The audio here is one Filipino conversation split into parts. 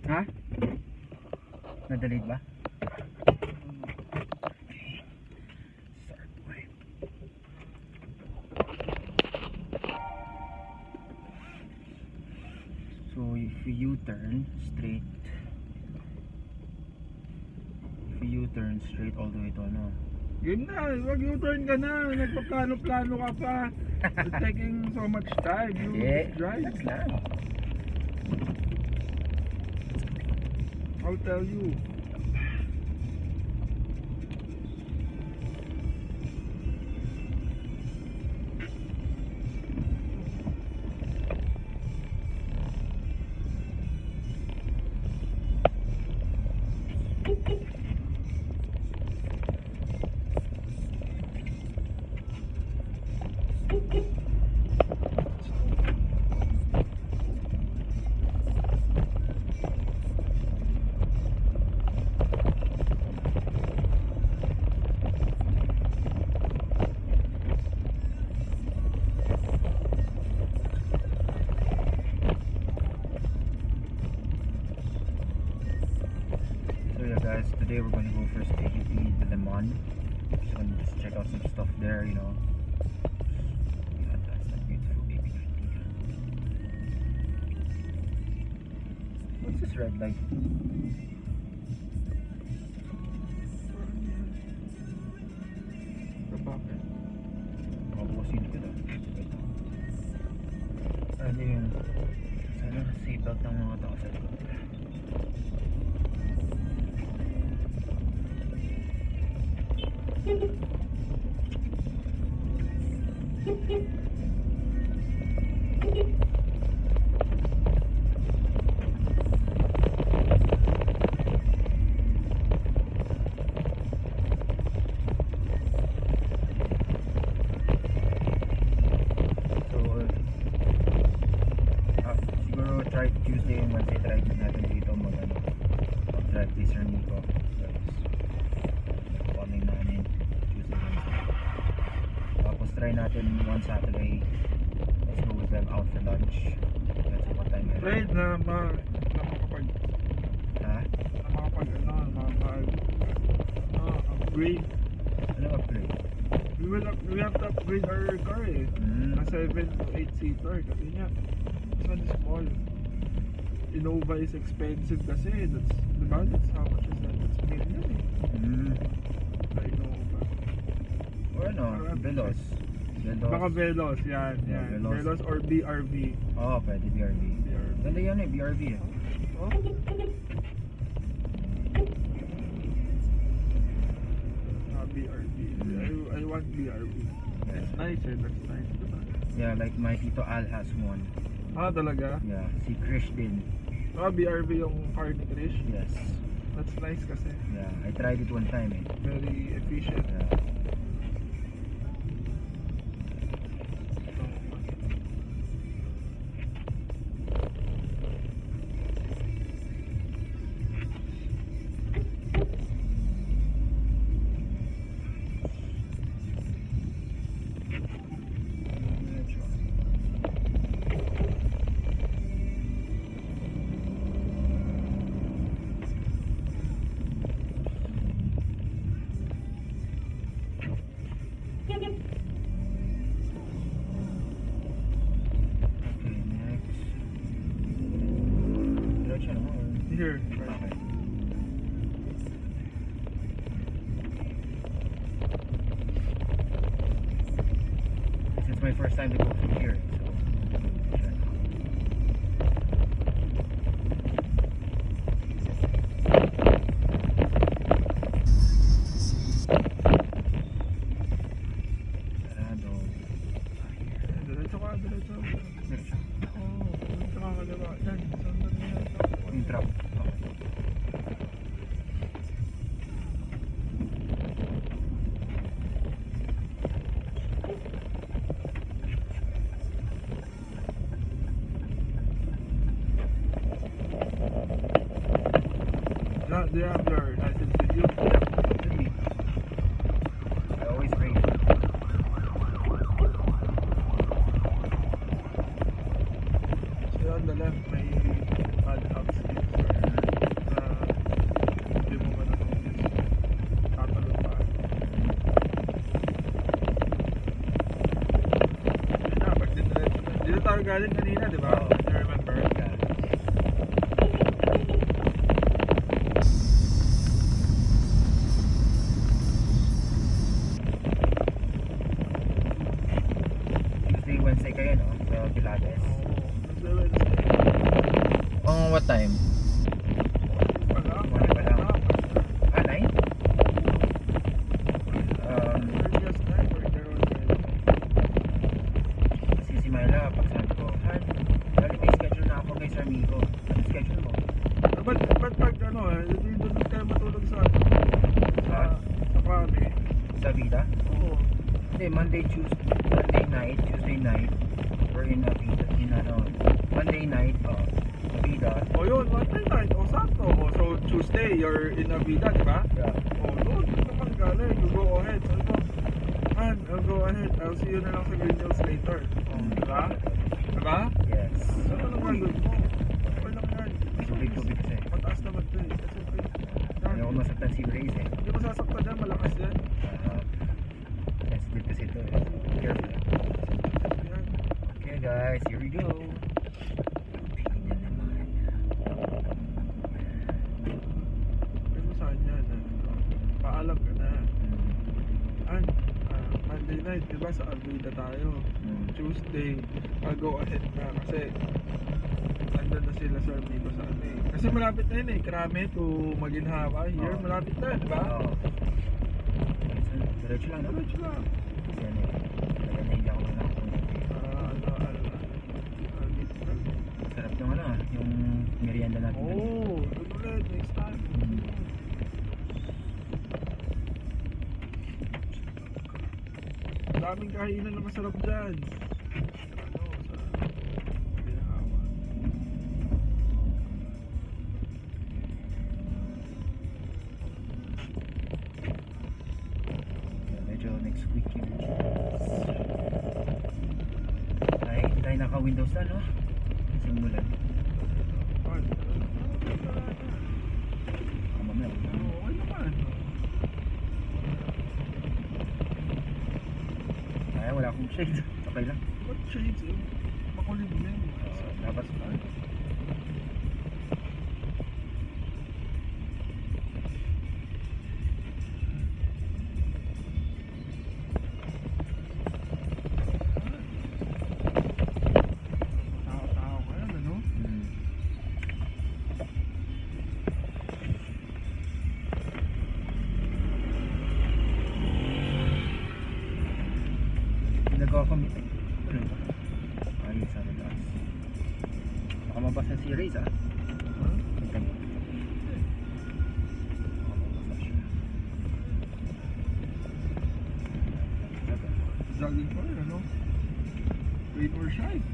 Ha? Na-delete ba? So if you U-turn straight, all the way to ano? Yun na, wag U-turn ka na. Nagpaplano-plano ka pa. It's taking so much time. You drive. That's lang. I'll tell you. Guys, today we're going to go first to AGP the Lemon. Just going to check out some stuff there, you know. Yeah, that's that beautiful baby. What's this red light? Mabusin ko na. Ano yung sana seatbelt ng mga tao sa likod. Siguro try Tuesday and Wednesday try natin dito mag-drive this journey ko. Tapos try natin one Saturday. Let's go with them out for lunch. Let's see what time Right na makapag upgrade. Ano upgrade? We have to upgrade our car eh. Na 7 to 8 seater kasi niya. This one is small. Innova is expensive kasi. Diba? That's how much is that? That's million eh. Innova. Or ano? Veloz. Baka Veloz, yan. Veloz or BRV. Oo, pwede BRV. Ganda yan eh, BRV eh. Oh? BRV. I want BRV. That's nice eh, that's nice. Diba? Yeah, like my Tito Al has one. Ah, talaga? Yeah, si Krish din. Ah, BRV yung car ni Krish? Yes. That's nice kasi. Yeah, I tried it one time eh. Very efficient. Yeah. Here. Okay. It's my first time to go through here, so Diretso ka, diretso. Oo, diretso ka kaliwa. Yan, sundan mo yan. yung truck. Do you have your license with you? I always bring it. So on the left may bad outskirts or hindi mo man na-notice. Tatalon pa. Yun na, pag diniretso na. Dito tayo galing kanina, di ba? Oo. You remember? Yeah. Tuesday, Wednesday kayo, no? Sa Pilates. What time? Wala. Morning pa lang. 9? Earliest night or there was Kasi si Myla, pag sabi ko, Han, dali may schedule na ako kay Sir Miko. Ano schedule mo? Ba't pag ano hindi doon kayo matulog sa Kwame? Sa Vida? Oo. Hindi, Monday night, Tuesday night, we're in Vida. Monday night, Vida. O yun, Monday night. O sakto. O so Tuesday, you're in Avida, di ba? Yeah. O doon naman galing. You go ahead. Sabi ko, man, I'll go ahead. I'll see you na lang sa Green Hills later. Diba? Diba? Yes. So ano nang gagawin mo? Okay lang yan. Tubig kasi. Mataas naman to eh. That's okay. Ayaw ko masaktan si Raze eh. Hindi mo sasaktan yan. Malakas yan. Sensitive kasi ito eh. Careful. Yan. Okay guys, here we go. Pero saan yan? Paalam ka na. Monday night, di ba? Sa Avida tayo. Tuesday, I'll go ahead na kasi nandun na sila sa Amigo sa ano eh. Kasi malapit na yun eh. Krame to Maginhawa. Here, Oo. malapit na, di ba? Oo. Diretso lang, no? Diretso lang. Kasi ano eh. Talaga hindi ako na ako. Sarap yung ano, yung merienda natin. Oh, doon ulit. Next time. Daming kainan na masarap dyan. Ano, sa Maginhawa. Medyo next week yung ay, hindi tayo naka-windows na, no? Simulan. Mamaya. Okay naman. Ay, wala akong shade. Okay lang. What shades eh? Makulit na yun. Dapat Tao ka yan, ano? Ginagawa ko ano ba? Ayun sa relax. Baka mabasa si Rayze ah. Huh? Tingnan mo. Baka mabasa siya. Jogging pa rin, ano? Rain or shine.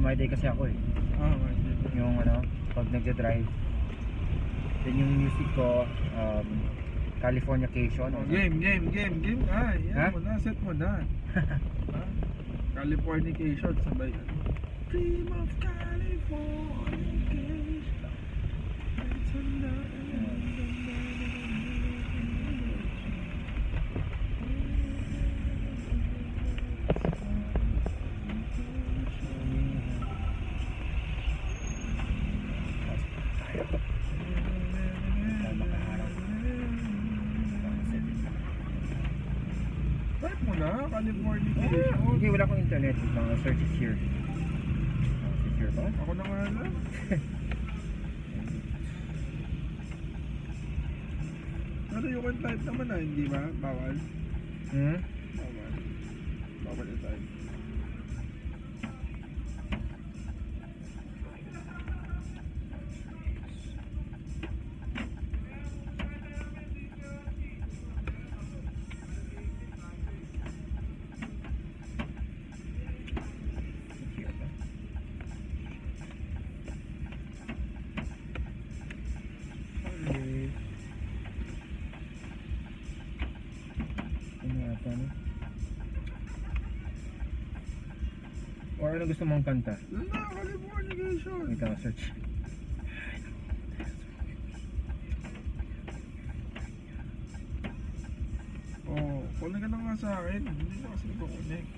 My day kasi ako eh. Yung ano, pag nagde-drive. Then yung music ko, Californication. Oh, game. Ah, yan Ha? mo na, set mo na. Ha? Californication, sabay ano. Dream of Californication. It's a Right mo na, Californication. Hindi, wala akong internet. Mga search is here. Search here ba? Ako na nga lang. Pero you can type naman na, hindi ba? Bawal? Hmm? Bawal. Bawal i-type. Or ano gusto mong kanta? Yun na, Californication. Wait lang, search. Oh, connect ka na nga sa akin. Hindi na kasi nag-connect.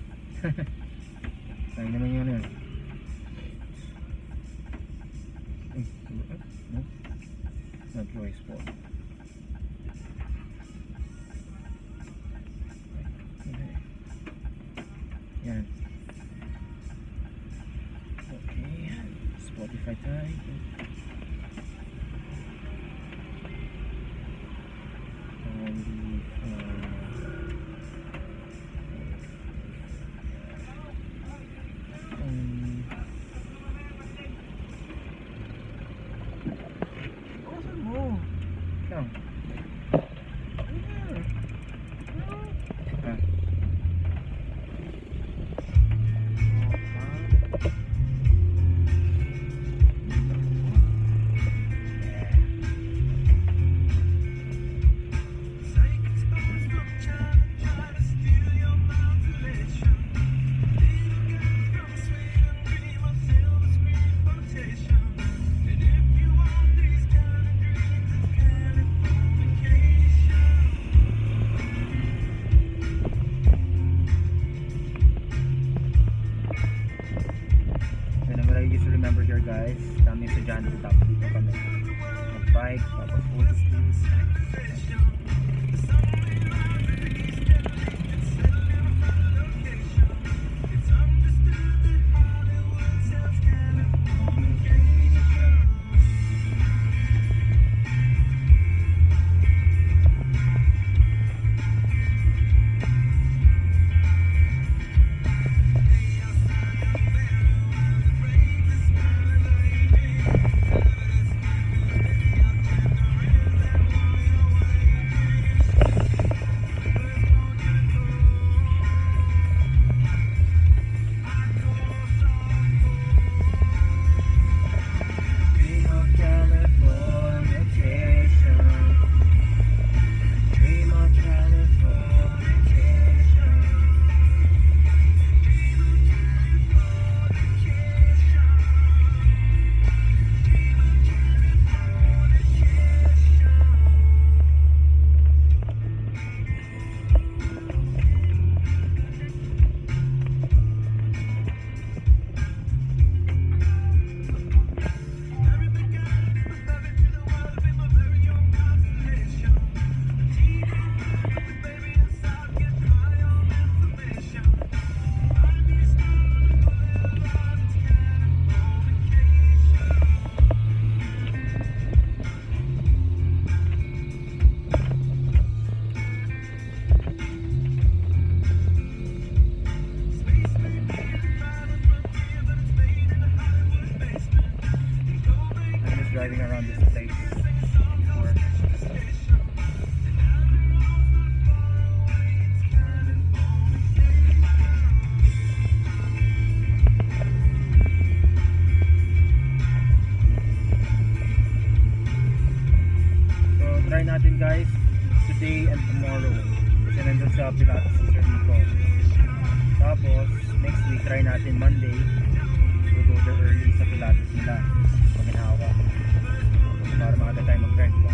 Ay naman yun eh. Uy, no? Not voice po. Yan. Okay, Spotify tayo. Kawasan mo. Saan? Ah. Remember here guys, kami sa John tapos dito kami mag-bike, tapos photos. Driving around this place before. So try natin guys today and tomorrow kasi nandun sa Pilates si Sir Nico. Tapos next week try natin Monday, we'll go there early sa Pilates nila pag hinawa para makada tayo mag-rent ba?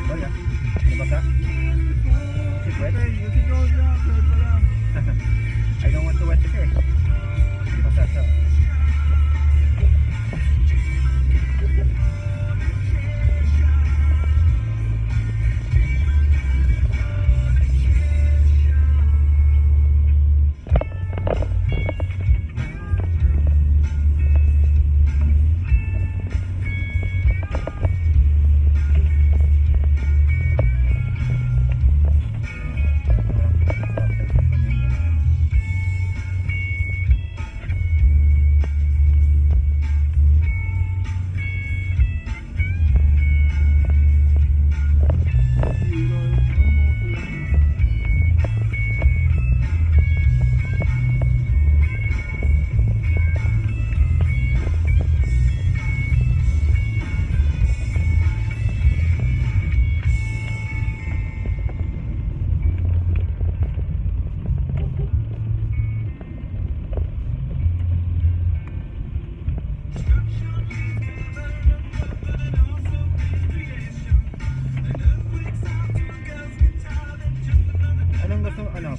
Wala, nabasa? Is it wet? I don't want to wet it eh. Nabasa siya.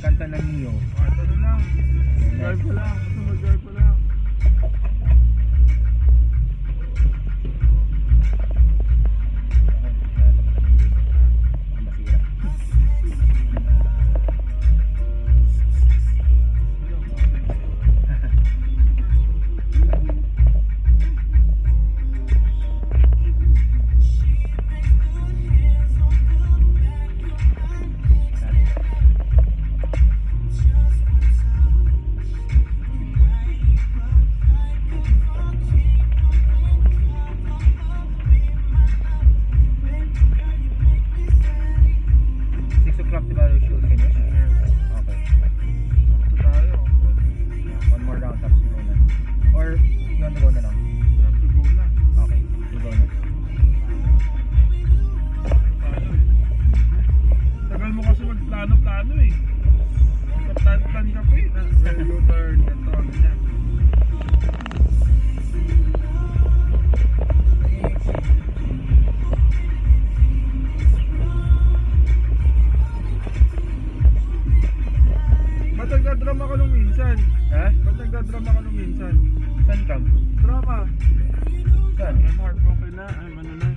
kanta ng Neo. Ito na lang. Drive pa lang. Basta mag-drive pa lang. Nagdadrama ka nung minsan. Ha? Ba't nagdadrama ka nung minsan? Saan ka? Drama. Saan? I'm heartbroken na. I'm ano na.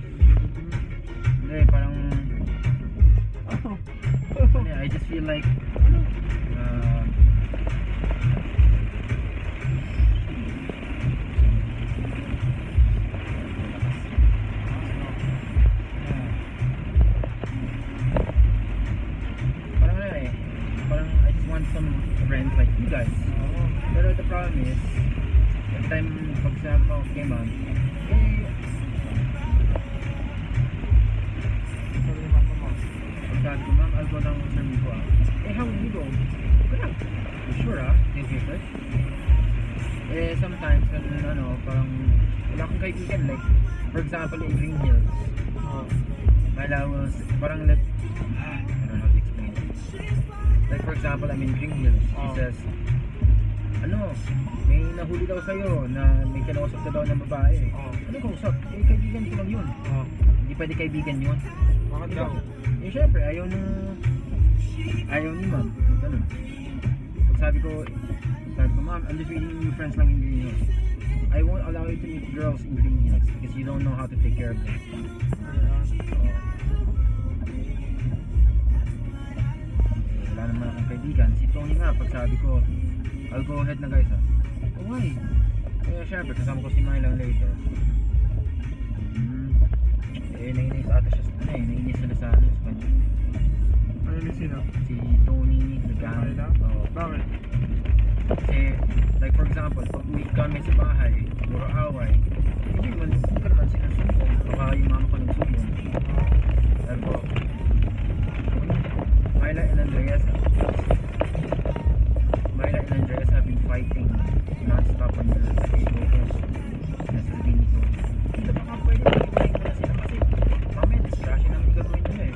Hindi, parang I just feel like parang I just want some friends like you guys. Pero the problem is, every time pag sabi ko kay ma'am, sabi ko, ma'am, I'll go down sa Mico ah. How will you go? Good. You sure ah? Thank you first. Sometimes, parang wala akong kaibigan. Like, for example, in Green Hills. My allowance, parang I don't know how to explain it. Like, for example, I'm in Green Hills. He says, may nahuli daw sa'yo na may kinausap ka daw ng babae. Ano kausap? Kaibigan ko lang yun. Hindi pwede kaibigan yun. Bakit daw? Syempre, ayaw ni ma'am. Ganun. Pag sabi ko, ma'am, I'm just meeting new friends lang in Green Hills. I won't allow you to meet girls in Green Hills because you don't know how to take care of them. Wala naman akong kaibigan. Si Tony nga, pag sabi ko, I'll go ahead na guys ha. Oh, why? Syempre, kasama ko si Mylang later. Nainis ata siya nainis sila sa sa kanya. Ano sino? Si Tony, nag-gang. Bakit? Kasi, like for example, pag uwi kami sa bahay, puro away, hindi ka naman sinusumbong. Baka yung mama ko nagsumbong. Sabi ko, Myla and Andreas have been fighting non-stop on the table. Nasasabihin nito, hindi baka pwede mag-iwain ko na sila kasi mamaya discussion ang gagawin nila eh.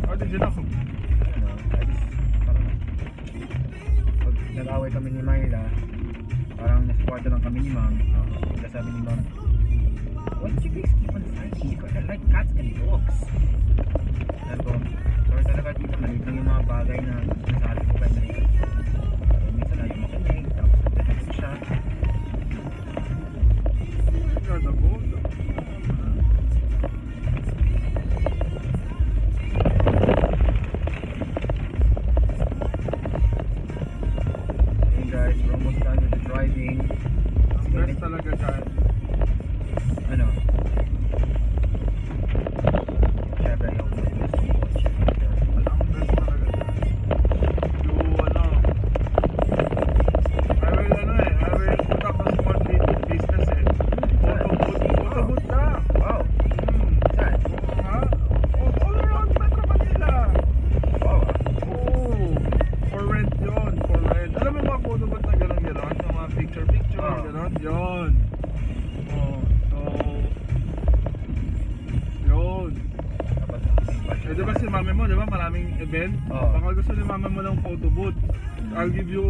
How did you know? I don't know, I just parang pag nag-away kami ni Myla, parang nasa kwarto lang kami ni ma'am. Kaya sabi ni ma'am, why did you guys keep on fighting? You guys are like cats and dogs. Sabi ko, sorry talaga dito, maliit lang yung mga bagay na sinasabi ko kayo na minsan ayaw makinig, tapos nagtatanong siya. Hey guys, we're almost done with the driving. Best talaga dyan. Ano? Siyempre, ayaw ko mag-guess ng kotse. Ang best talaga dyan. I will put up a small business eh. Photo booth lang. Wow! Saan? Ha? All around Metro Manila. Wow! For rent yun. For rent. Alam mo mga photo booth na gano'n? Yung mga picture, gano'n? Yun. So, yun. Diba si mami mo, diba maraming event? Baka gusto ni mami mo ng photo booth. I'll give you,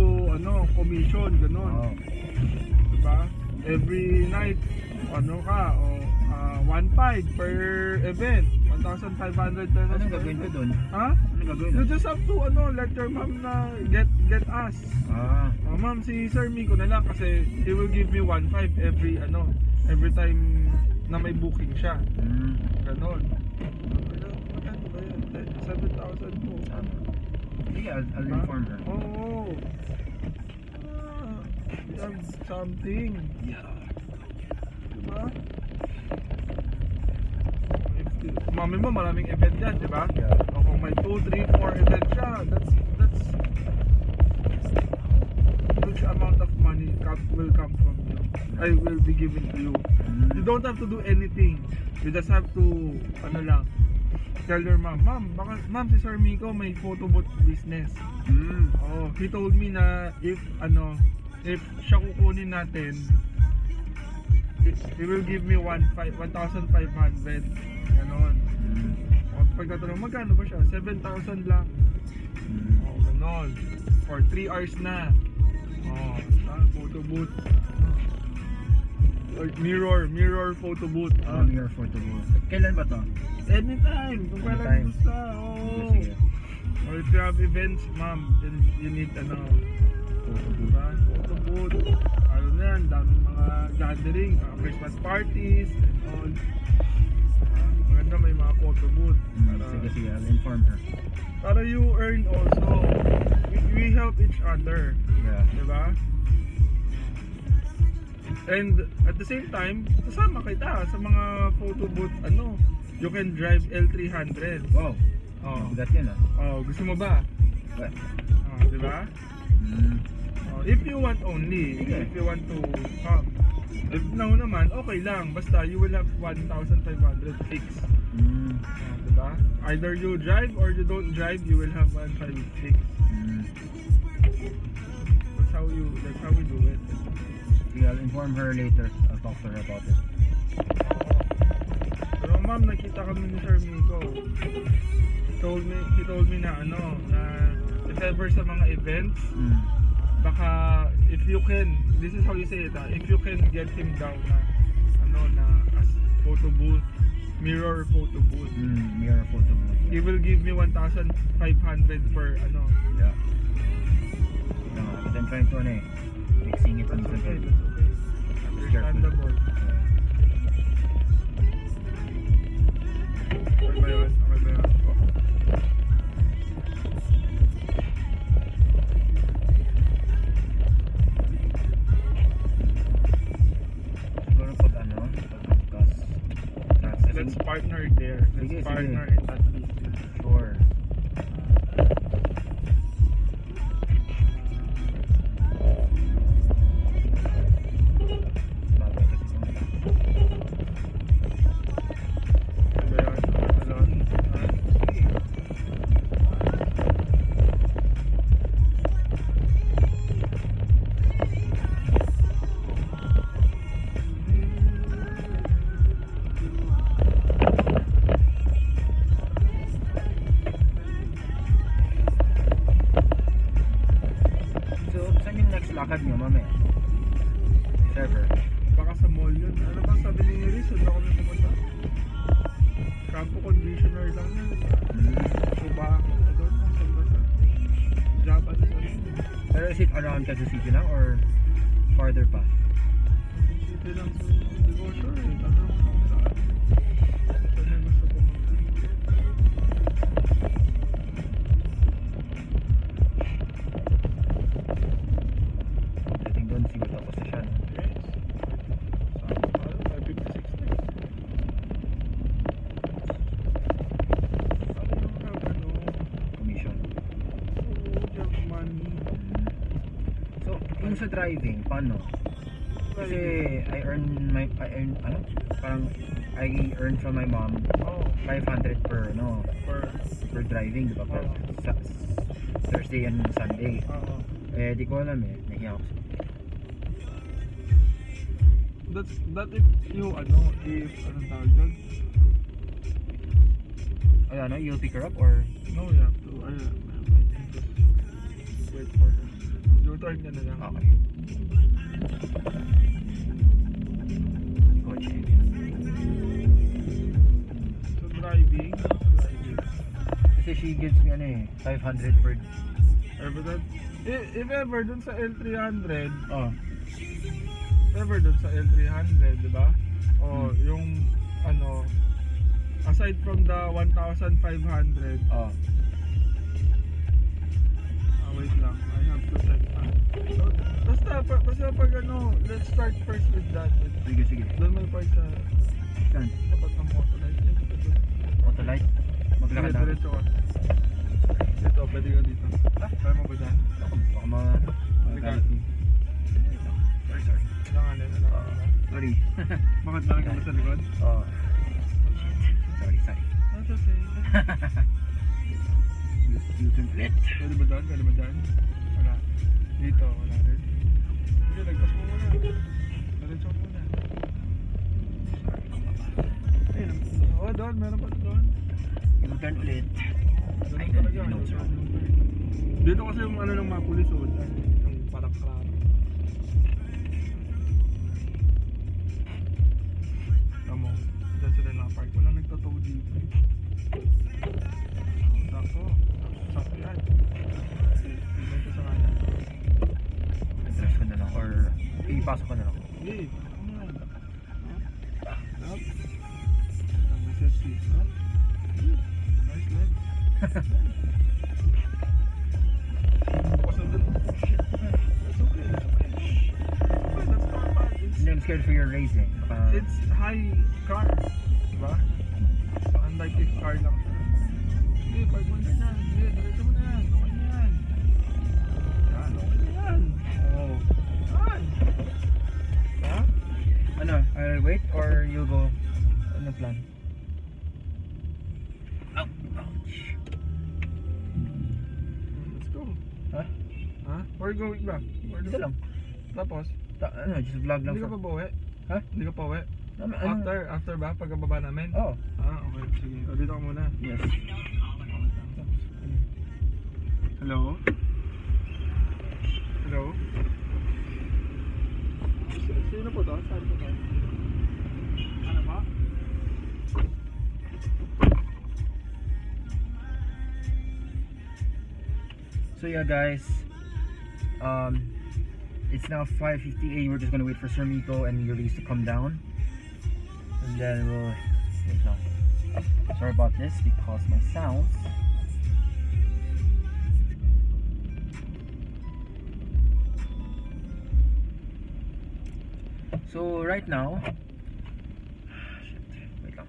commission, gano'n. Diba? Every night, 1.5 per event. 1,500 pesos. Anong gagawin ko doon? Ha? Anong gagawin You doon? just have to let your mom na get us. Ah, Ma'am, si Sir Miko na lang kasi he will give me 1,500 every time na may booking siya. Ganon. Magkano ba yun? 7,000 po. sige, I'll inform her. Oo. We have something. Yeah. Diba? Mami mo, maraming event yan, diba? Yeah. O kung may 2, 3, 4 event siya, that's huge amount of money will come from you. I will be given to you. You don't have to do anything. You just have to, tell your mom, ma'am, si Sir Miko may photo booth business. Oh, he told me na if siya kukunin natin, he will give me 1,500. Ganon. O, pagtatanong, magkano ba siya? 7,000 lang. Oh, ganon. For 3 hours na. Oh, photo booth. Or mirror photo booth. Mirror photo booth. Kailan ba to? Anytime. Kung kailan Anytime. gusto. Oh. Sige. Or if you have events, ma'am, then you need Photo diba? Photo booth. Ano na yan, daming mga gathering, Christmas parties, and all. Maganda may mga photo booth. Sige, I'll inform her. Para you earn also. We help each other. Yeah. Diba? And at the same time, kasama kita sa mga photo booth, you can drive L300. Wow. Oh. Bigat yun Gusto mo ba? What? Diba? If you want only, if you want to come. If no naman, okay lang. Basta you will have 1,500 fix. Diba? Either you drive or you don't drive, you will have 1,500 fix. That's how we do it. Sige, I'll inform her later. I'll talk to her about it. Pero ma'am, nakita kami ni Sir Miko. He told me na if ever sa mga events, baka if you can, this is how you say it, if you can get him down na as photo booth, mirror photo booth. Mirror photo booth. He will give me 1,500 per Yeah. Because I'm trying to mixing it. That's okay. Understandable. Okay ba yun? Siguro pagkas. Let's partner there. Sige. Let's partner in that business. Sure. Lakad nyo mamaya. If ever. Baka sa mall yun. Ano ba sabi ni Iris? Ano kami pumunta? Shampoo conditioner lang yun. Suba. Doon lang sa basa. Japan sa rin. Pero is it around Quezon City lang or farther pa? City lang sa hindi ko sure eh. Tanong mo kung saan. Saan na gusto pumunta. Doon siguro tapos na siya. Yes. Saan pa? 556 na. Ano yung Commission. Oo, junk money. So, yung sa driving, paano? Kasi I earn from my mom 500 per driving, diba? Per Thursday and Sunday. Di ko alam nahiya ako. That if you anong tawag doon? You'll pick her up or? No, you have to wait for her. Your turn ka na lang. Okay. Kotse. So driving, she gives me ano eh, 500 per... Ever that? If ever dun sa L300, Oh, ever dun sa L300, di ba? O, yung, ano, aside from the 1,500, oh. wait lang, I have to check. Basta pag ano, let's start first with that. Sige. Doon may part sa Saan? tapat ng Motolite. Autolite? Maglakad na. Diretso ka. Dito, pwede ka dito. Kaya mo ba dyan? Baka Halika. Sorry. Kailangan din, Sorry. Bakit lang ka ba sa likod? Oh. Sorry. That's okay. You can split. Pwede ba dyan? Wala. Dito, wala rin. Sige, lagpas mo muna. Diretso mo muna. Ayun. Oh, doon. Meron pa doon. U-turn ulit. Doon Ay, talaga. you know what's wrong. Dito kasi yung ano ng mga pulis, oh. Dyan. Yung parang kraro. Tamo. Dyan sila nakapark. Walang nagtataw dito. Sakto yan. Tingnan ko sa kanan. Address ko na lang or ipasok ko na lang. Hey, come on. Up. Ang message is up. Nice leg. That's okay. That's not bad. Hindi, I'm scared for your racing. It's high car. Diba? Unlike if car lang siya. Sige, park mo na yan. Sige, diretso mo na yan. Okay na yan. Yan, okay na yan. Oh. Yan. Ha? Ano, I'll wait or you go? Ano plan? Ouch. Let's go. Ha? Ha? Where you going ba? Ito lang. Tapos? Ano, just vlog lang. Hindi ka pa ba uwi? Ha? Hindi ka pa uwi? Ano? After ba? Pagkababa namin? Oh, Ah, okay. Sige. O, dito ka muna. yes. Hello? Hello? Sino po to? Saan po to? Ano ba? So yeah guys, it's now 5:58. We're just gonna wait for Sir Miko and Yuri's to come down, and then we'll wait lang. Sorry about this because my sounds. So right now, shit, wait lang.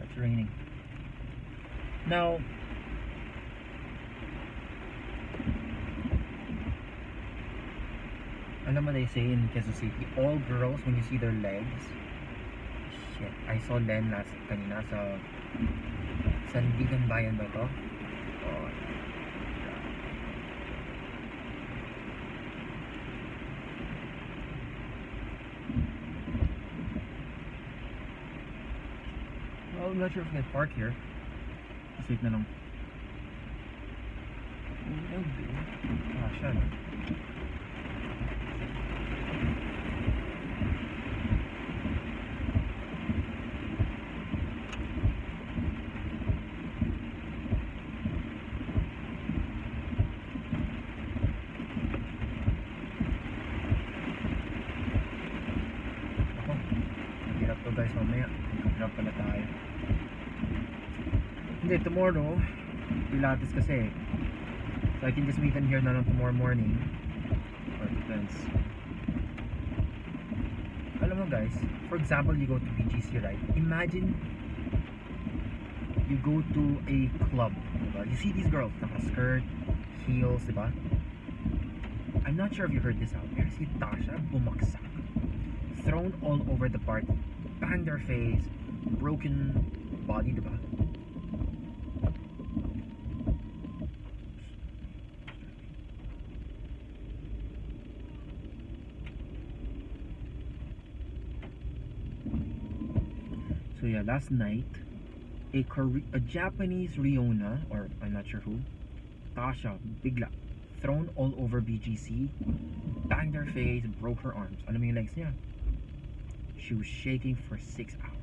It's raining. Now, alam mo they say in Quezon City, all girls when you see their legs, shit, I saw Len kanina sa Sandigan Bayan ba to? Oh, well, I'm not sure if I can park here. Just wait na lang. Ah, siya. Hirap to guys mamaya. Hirap pala tayo. Hindi, tomorrow Pilates kasi. So I can just meet them here na lang tomorrow morning. Or depends. Alam mo guys, for example you go to BGC, right? Imagine you go to a club, diba? You see these girls, naka-skirt, heels, diba? I'm not sure if you heard this out there. Si Tasha bumaksak, thrown all over the party, banged her face, broken body, diba? So yeah, last night a Japanese Riona, or I'm not sure who, Tasha, bigla thrown all over BGC, banged her face, broke her arms. Alam mo yung legs niya? She was shaking for 6 hours.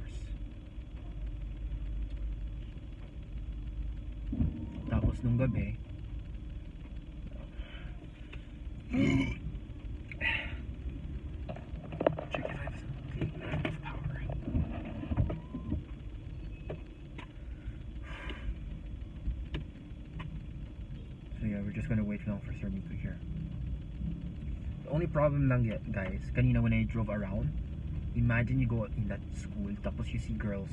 Tapos nung gabi, check if I have some power. So yeah, we're just gonna wait now for Sir Miko here. The only problem lang yet, guys, kanina when I drove around, imagine you go in that school, tapos you see girls,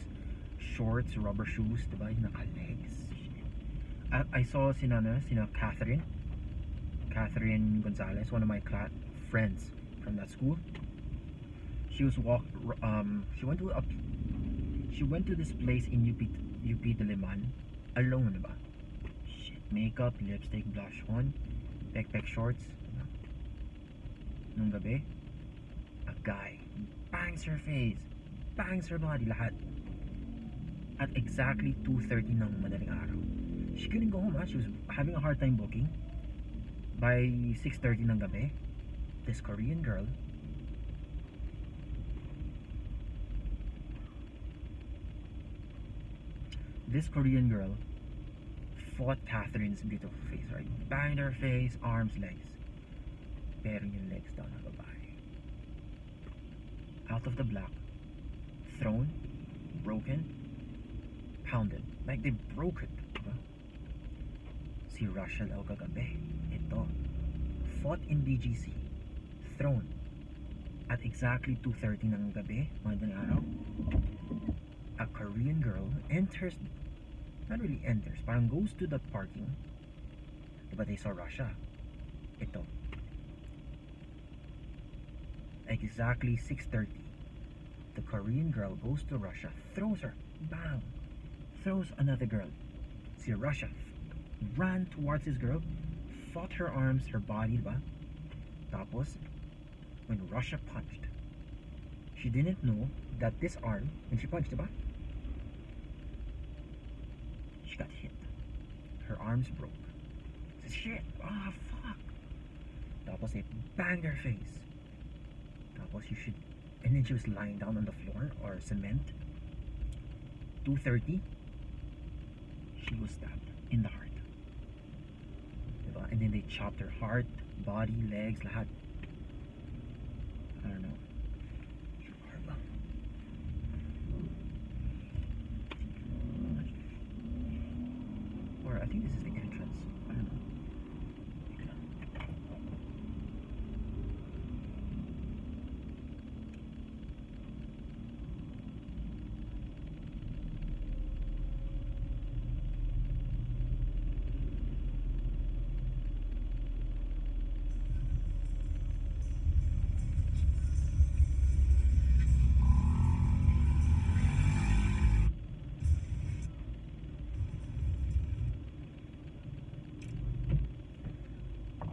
shorts, rubber shoes, diba? Yung naka-legs. I saw sina Catherine Gonzalez, one of my friends from that school. She was she went to this place in UP Diliman alone, diba? Shit, makeup, lipstick, blush on, pek shorts. Diba? Nung gabi, a guy bangs her face, bangs her body, lahat. At exactly 2:30 ng madaling araw. She couldn't go home, she was having a hard time booking. By 6:30 ng gabi, this Korean girl fought Catherine's beautiful face, right? Banged her face, arms, legs. Pero yung legs daw na babae. Out of the black, thrown, broken, pounded. Like they broke it. Diba? Si Russia daw kagabi. Ito. Fought in BGC. Thrown. At exactly 2:30 ng gabi, madaling araw, a Korean girl enters, not really enters, parang goes to the parking. Diba they saw Russia? Ito. Exactly 6:30. The Korean girl goes to Russia, throws her, bang, throws another girl. Si Russia ran towards this girl, fought her arms, her body, diba? Tapos, when Russia punched, she didn't know that this arm, when she punched, diba? She got hit. Her arms broke. She said, shit, fuck. Tapos they banged her face. Tapos and then she was lying down on the floor or cement. 2:30, she was stabbed in the heart. Diba? And then they chopped her heart, body, legs, lahat. I don't know. Or I think this is the entrance. I don't know.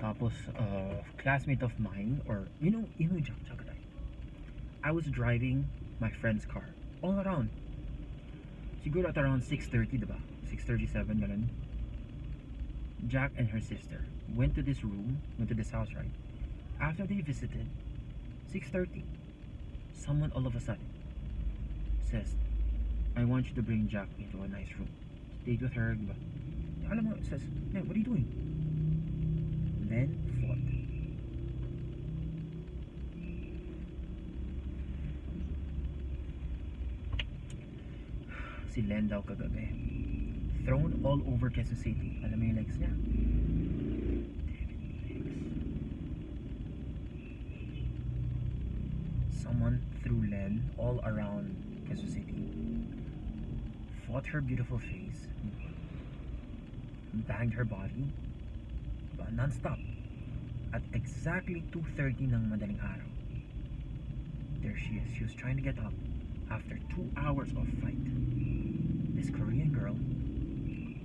Tapos, classmate of mine, or you know Jack, I was driving my friend's car all around. Siguro at around 6:30, diba? 6:37, ganun. Jack and her sister went to this house, right? After they visited, 6:30, someone all of a sudden says, I want you to bring Jack into a nice room. Stayed with her, diba? Alam mo, says, hey, what are you doing? Then fought. Si Len daw kagabi, thrown all over Quezon City. Alam mo yung legs niya? Someone threw Len all around Quezon City, fought her beautiful face, banged her body, non-stop. At exactly 2:30 ng madaling araw, there she is. She was trying to get up after 2 hours of fight. This Korean girl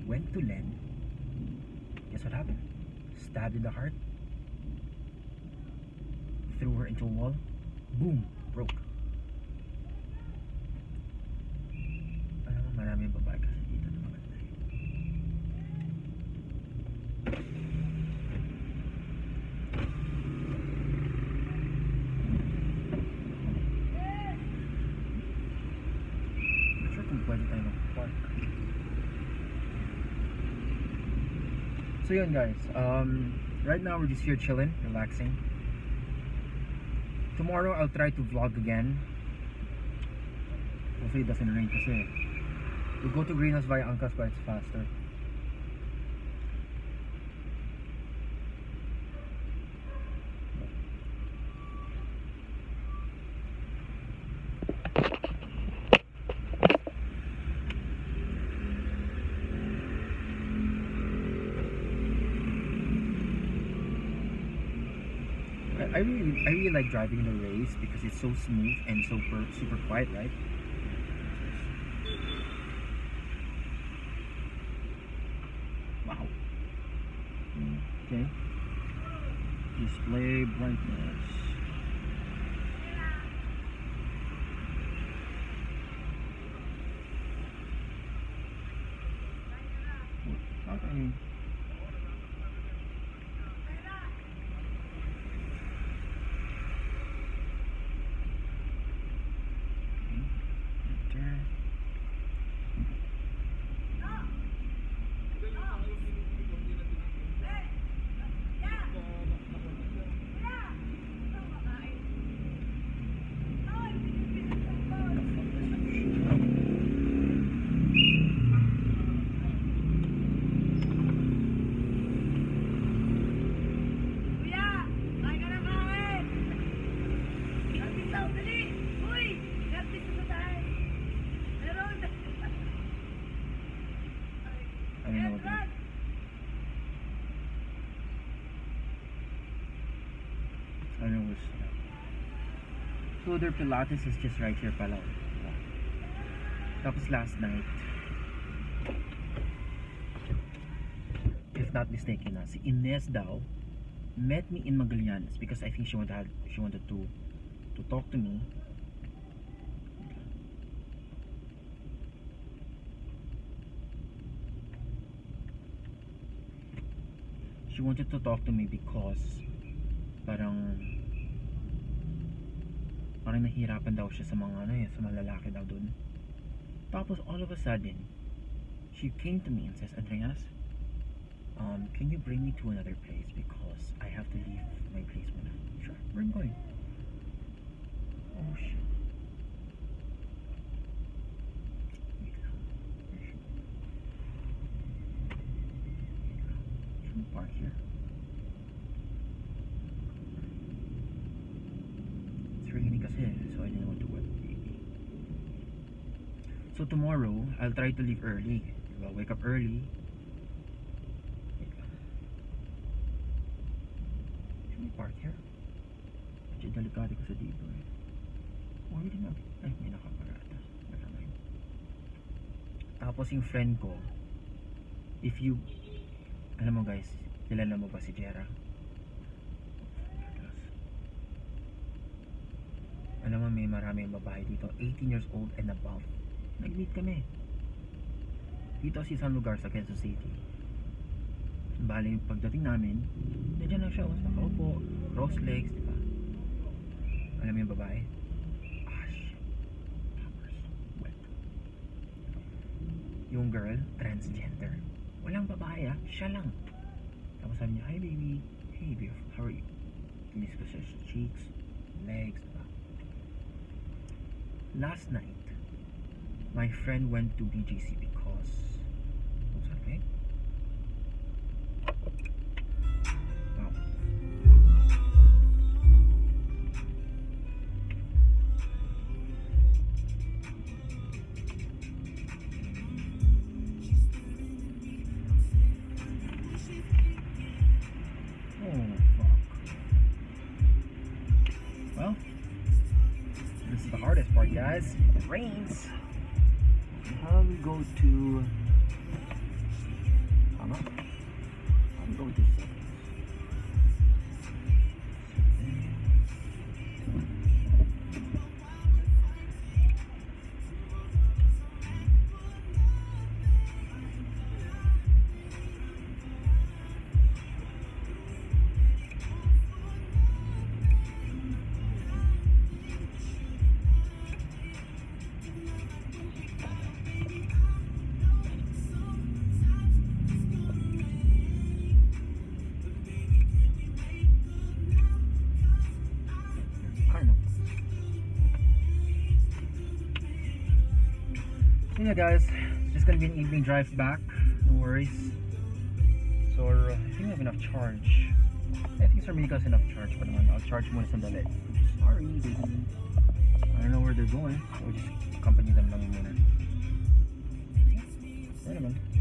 went to Len. Guess what happened? Stabbed in the heart, threw her into a wall, boom, broke. Alam mo, maraming babae kasi dito na maganda. So yun guys, right now we're just here chilling, relaxing. Tomorrow I'll try to vlog again. Hopefully it doesn't rain kasi we go to Greenhouse via Angkas but it's faster. I really like driving the race because it's so smooth and super quiet, right? Wow. Okay. Display brightness. Okay. So their Pilates is just right here pala. Tapos last night, if not mistaken si Ines daw met me in Magallanes because I think she wanted to talk to me. She wanted to talk to me because parang nahihirapan daw siya sa mga sa mga lalaki daw doon. Tapos all of a sudden, she came to me and says, Andreas, can you bring me to another place because I have to leave my place muna. Sure, where am I going? Oh shit. Wait lang. Should we park here? Raining kasi, so I didn't want to wet. So tomorrow, I'll try to leave early. I'll wake up early. Should we park here? Medyo delikado ko sa dito eh. Oh, hindi na. Ay, may nakaparata. Tapos yung friend ko, if you, alam mo guys, kilala mo ba si Jera? Alam mo, may maraming babae dito 18 years old and above. Nag-meet kami dito sa isang lugar sa Quezon City. Bali, pagdating namin, nandiyan lang siya, nakaupo, cross legs, diba? Alam mo yung babae? Ah, shit. Powers. Wet. Yung girl, transgender. Walang babae siya lang. Tapos sabi niya, hi baby, hey beautiful, how are you? Kinis ko siya sa cheeks, legs, diba? Last night, my friend went to BGC because what's that, right? Wow. Oh fuck. Well, this is the hardest part, guys. It rains. How do we go to how do we go to settings? So yeah guys, it's just gonna be an evening drive back. No worries. So I think we have enough charge. I think Sir Miko has enough charge pa naman. I'll charge muna sandali. Sorry baby. I don't know where they're going. So we'll just accompany them lang muna. Ano naman?